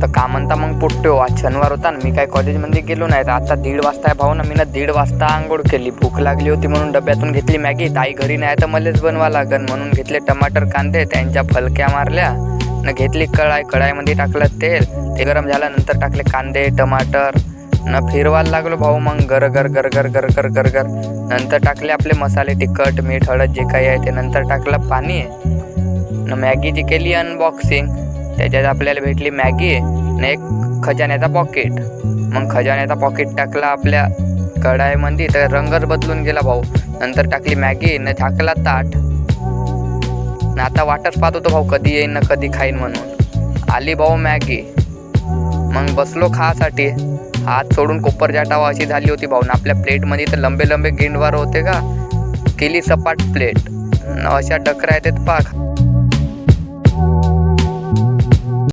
तर का म्हणता मग पोट्ट्यो, आज शनिवार होता ना, मी काय कॉलेजमध्ये गेलो नाही. तर आता 1:30 वाजता आहे भाऊ ना, मी ना 1:30 वाजता आंघोळ केली. भूक लागली होती म्हणून डब्यातून घेतली मॅगी. ताई घरी नाही तर मलाच बनवा लागन म्हणून घेतले टमाटर कांदे, त्यांच्या फलक्या मारल्या न घेतली कढाईमध्ये टाकलं तेल. ते गरम झाल्यानंतर टाकले कांदे टमाटर न फिरवायला लागलो भाऊ. मग गरगर गरगर गरगर गरगर नंतर टाकले आपले मसाले, तिखट मीठ हळद जे काही आहे ते. नंतर टाकलं पाणी न मॅगीची केली अनबॉक्सिंग. त्याच्यात आपल्याला भेटली मॅगी न एक खजान्याचा पॉकेट. मग खजान्याचा पॉकेट टाकला आपल्या कढाईमध्ये तर रंगच बदलून गेला भाऊ. नंतर टाकली मॅगी न टाकला ताट. न आता वाटच पाहत होतो भाऊ कधी येईन ना कधी खाईन म्हणून. आली भाऊ मॅगी. मग बसलो खासाठी. हात सोडून कोपर जाटावा अशी झाली होती भाऊ. ना आपल्या प्लेटमध्ये तर लंबे लंबे गेंडवार होते का, केली सपाट प्लेट. अशा डकरा येतात पाक.